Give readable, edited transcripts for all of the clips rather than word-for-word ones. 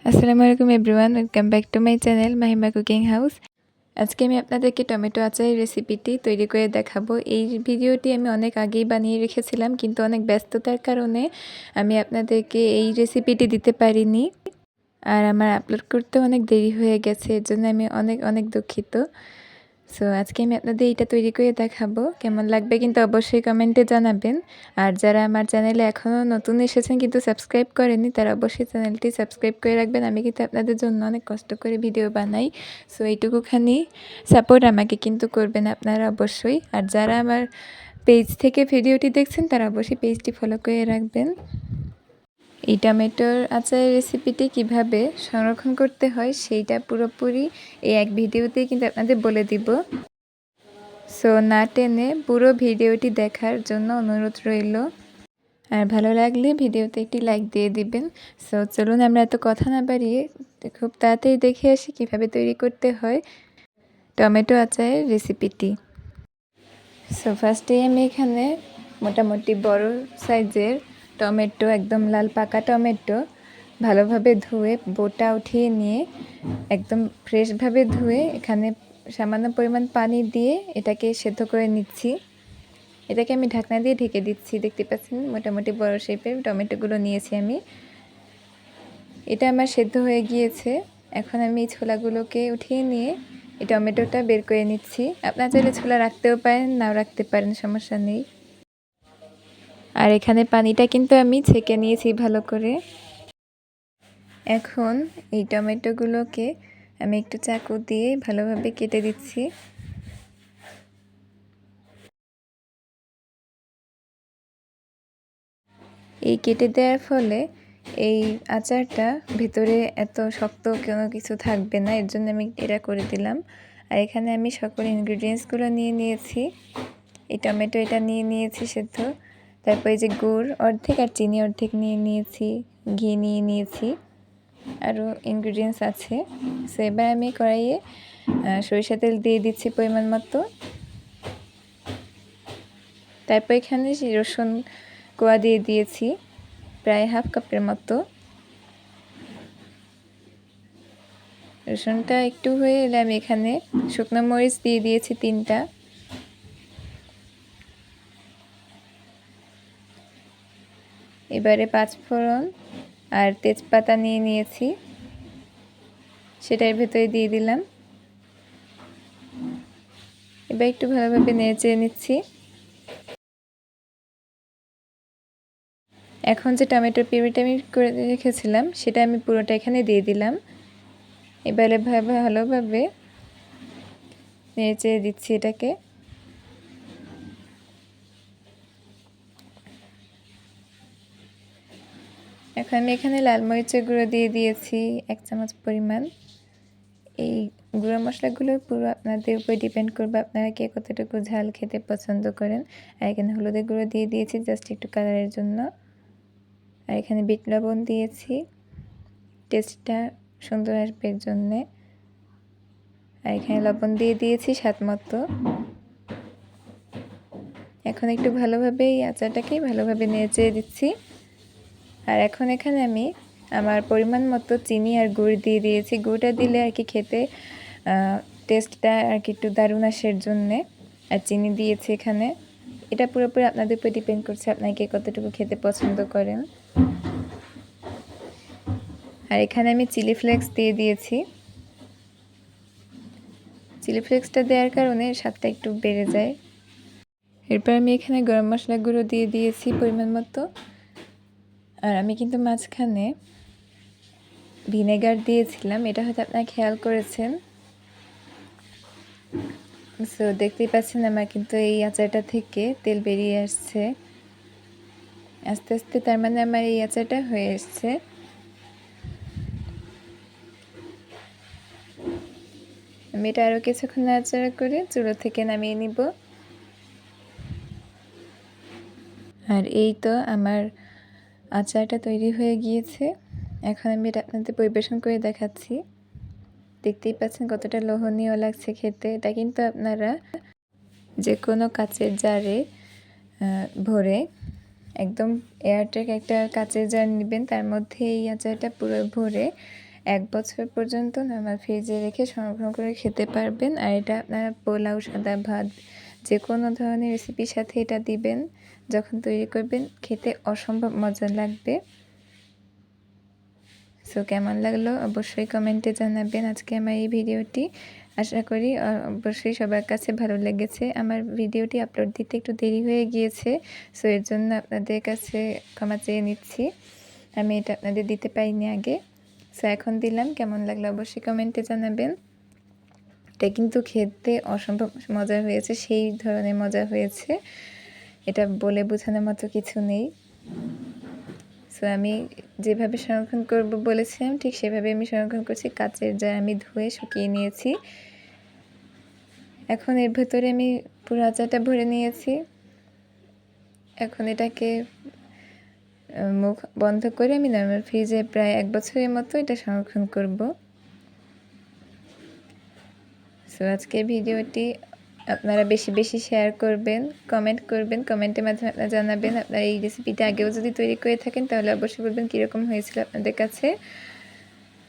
আসসালামু আলাইকুম everyone, welcome back to my channel Mahima cooking house. আজকে আমি আপনাদেরকে টমেটো আচারের রেসিপিটি তৈরি করে দেখাবো। এই ভিডিওটি আমি অনেক আগেই বানিয়ে রেখেছিলাম, কিন্তু অনেক ব্যস্ততার কারণে আমি আপনাদেরকে এই রেসিপিটি দিতে পারিনি, আর আমার আপলোড করতে অনেক দেরি হয়ে গেছে। এর জন্য আমি অনেক অনেক দুঃখিত। সো আজকে আমি আপনাদের এইটা তৈরি করে দেখাবো। কেমন লাগবে কিন্তু অবশ্যই কমেন্টে জানাবেন। আর যারা আমার চ্যানেলে এখনও নতুন এসেছেন কিন্তু সাবস্ক্রাইব করেনি, তারা অবশ্যই চ্যানেলটি সাবস্ক্রাইব করে রাখবেন। আমি কিন্তু আপনাদের জন্য অনেক কষ্ট করে ভিডিও বানাই। সো এইটুকুখানি সাপোর্ট আমাকে কিন্তু করবেন আপনারা অবশ্যই। আর যারা আমার পেজ থেকে ভিডিওটি দেখছেন তারা অবশ্যই পেজটি ফলো করে রাখবেন। এই টমেটোর আচারের রেসিপিটি কিভাবে সংরক্ষণ করতে হয় সেইটা পুরোপুরি এই এক ভিডিওতেই কিন্তু আপনাদের বলে দিব। সো না টেনে পুরো ভিডিওটি দেখার জন্য অনুরোধ রইল। আর ভালো লাগলে ভিডিওতে একটি লাইক দিয়ে দিবেন। সো চলুন আমরা এত কথা না বাড়িয়ে খুব তাড়াতাড়ি দেখে আসি কীভাবে তৈরি করতে হয় টমেটো আচারের রেসিপিটি। সো ফার্স্টেই আমি এখানে মোটামুটি বড় সাইজের টমেটো, একদম লাল পাকা টমেটো ভালোভাবে ধুয়ে বোটা উঠিয়ে নিয়ে একদম ফ্রেশভাবে ধুয়ে এখানে সামান্য পরিমাণ পানি দিয়ে এটাকে সেদ্ধ করে নিচ্ছি। এটাকে আমি ঢাকনা দিয়ে ঢেকে দিচ্ছি। দেখতে পাচ্ছেন মোটামুটি বড় শেপের টমেটোগুলো নিয়েছি আমি। এটা আমার সেদ্ধ হয়ে গিয়েছে। এখন আমি এই ছোলাগুলোকে উঠিয়ে নিয়ে এই টমেটোটা বের করে নিচ্ছি। আপনারা চাইলে ছোলা রাখতেও পারেন, নাও রাখতে পারেন, সমস্যা নেই। আর এখানে পানিটা কিন্তু আমি ছেঁকে নিয়েছি ভালো করে। এখন এই টমেটোগুলোকে আমি একটু চাকু দিয়ে ভালোভাবে কেটে দিচ্ছি। এই কেটে দেওয়ার ফলে এই আচারটা ভেতরে এত শক্ত কোনো কিছু থাকবে না, এর জন্য আমি এটা করে দিলাম। আর এখানে আমি সকল ইনগ্রিডিয়েন্টসগুলো নিয়ে নিয়েছি। এই টমেটো এটা নিয়ে নিয়েছি সেদ্ধ, তারপর এই যে গুড় অর্ধেক আর চিনি অর্ধেক নিয়ে নিয়েছি, ঘি নিয়ে নিয়েছি, আরও ইনগ্রিডিয়েন্টস আছে। সো এবার আমি কড়াইয়ে সরিষা তেল দিয়ে দিচ্ছি পরিমাণ মতো। তারপর এখানে রসুন কোয়া দিয়ে দিয়েছি প্রায় হাফ কাপের মতো। রসুনটা একটু হয়ে এলে আমি এখানে শুকনো মরিচ দিয়ে দিয়েছি 3টা। এবারে 5 ফোড়ন আর তেজপাতা নিয়ে নিয়েছি, সেটার ভেতরে দিয়ে দিলাম। এবার একটু ভালোভাবে নেড়ে নিচ্ছি। এখন যে টমেটোর পিউরিটা আমি করে রেখেছিলাম সেটা আমি পুরোটা এখানে দিয়ে দিলাম। এবারে ভালোভাবে নেড়ে দিচ্ছি এটাকে। এখন আমি এখানে লাল মরিচের গুঁড়ো দিয়ে দিয়েছি 1 চামচ পরিমাণ। এই গুঁড়ো মশলাগুলো পুরো আপনাদের উপর ডিপেন্ড করবে আপনারা কে কতটুকু ঝাল খেতে পছন্দ করেন। আর এখানে হলুদের গুঁড়ো দিয়ে দিয়েছি জাস্ট একটু কালারের জন্য। আর এখানে বিট লবণ দিয়েছি টেস্টটা সুন্দর আসবে এর জন্যে। আর এখানে লবণ দিয়ে দিয়েছি স্বাদ মতো। এখন একটু ভালোভাবে এই আচারটাকে ভালোভাবে নেড়ে দিচ্ছি। আর এখন এখানে আমি আমার পরিমাণ মতো চিনি আর গুড় দিয়ে দিয়েছি। গুড়টা দিলে আর কি খেতে টেস্টটা আর কি একটু দারুণ আসের জন্যে। আর চিনি দিয়েছি এখানে। এটা পুরোপুরি আপনাদের উপর ডিপেন্ড করছে আপনাকে কতটুকু খেতে পছন্দ করেন। আর এখানে আমি চিলি ফ্লেক্স দিয়ে দিয়েছি। চিলি ফ্লেক্সটা দেওয়ার কারণে স্বাদটা একটু বেড়ে যায়। এরপর আমি এখানে গরম মশলা গুঁড়ো দিয়ে দিয়েছি পরিমাণ মতো। আর আমি কিন্তু মাঝখানে ভিনেগার দিয়েছিলাম, এটা হয়তো আপনারা খেয়াল করেছেন। সো দেখতেই পাচ্ছেন আমার কিন্তু এই আচারটা থেকে তেল বেরিয়ে আসছে আস্তে আস্তে, তার মানে আমার এই আচারটা হয়ে এসছে। আমি এটা আরও কিছুক্ষণ নাড়াচাড়া করে চুলো থেকে নামিয়ে নিব। আর এই তো আমার আচারটা তৈরি হয়ে গিয়েছে। এখন আমি এটা আপনাদের পরিবেশন করে দেখাচ্ছি। দেখতেই পাচ্ছেন কতটা লোভনীয় লাগছে খেতে। এটা কিন্তু আপনারা যে কোনো কাচের জারে ভরে, একদম এয়ারটাইট একটা কাচের জার নেবেন, তার মধ্যে এই আচারটা পুরো ভরে 1 বছর পর্যন্ত নরমাল ফ্রিজে রেখে সংরক্ষণ করে খেতে পারবেন। আর এটা আপনারা পোলাও, সাদা ভাত যে কোনো ধরনের রেসিপির সাথে এটা দিবেন, যখন তৈরি করবেন খেতে অসম্ভব মজা লাগবে। সো কেমন লাগলো অবশ্যই কমেন্টে জানাবেন আজকে আমার এই ভিডিওটি। আশা করি অবশ্যই সবার কাছে ভালো লেগেছে। আমার ভিডিওটি আপলোড দিতে একটু দেরি হয়ে গিয়েছে, সো এর জন্য আপনাদের কাছে ক্ষমা চেয়ে নিচ্ছি। আমি এটা আপনাদের দিতে পারিনি আগে, সো এখন দিলাম। কেমন লাগলো অবশ্যই কমেন্টে জানাবেন। এটা কিন্তু খেতে অসম্ভব মজা হয়েছে, সেই ধরনের মজা হয়েছে, এটা বলে বোঝানোর মতো কিছু নেই। সো আমি যেভাবে সংরক্ষণ করব বলেছিলাম ঠিক সেভাবে আমি সংরক্ষণ করছি। কাচের জার আমি ধুয়ে শুকিয়ে নিয়েছি। এখন এর ভেতরে আমি পুরো আচারটা ভরে নিয়েছি। এখন এটাকে মুখ বন্ধ করে আমি নর্মাল ফ্রিজে প্রায় 1 বছরের মতো এটা সংরক্ষণ করব। সো আজকের ভিডিওটি আপনারা বেশি বেশি শেয়ার করবেন, কমেন্ট করবেন। কমেন্টের মাধ্যমে আপনারা জানাবেন আপনারা এই রেসিপিটা আগেও যদি তৈরি করে থাকেন তাহলে অবশ্যই বলবেন কীরকম হয়েছিল আপনাদের কাছে।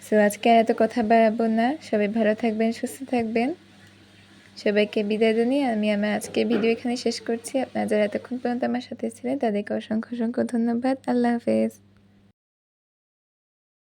সো আজকে আর এত কথা বাড়াবো না, সবাই ভালো থাকবেন, সুস্থ থাকবেন। সবাইকে বিদায় জানিয়ে আমি আমার আজকের ভিডিও এখানে শেষ করছি। আপনারা যারা এতক্ষণ পর্যন্ত আমার সাথে ছিলেন তাদেরকে অসংখ্য অসংখ্য ধন্যবাদ। আল্লাহ হাফেজ।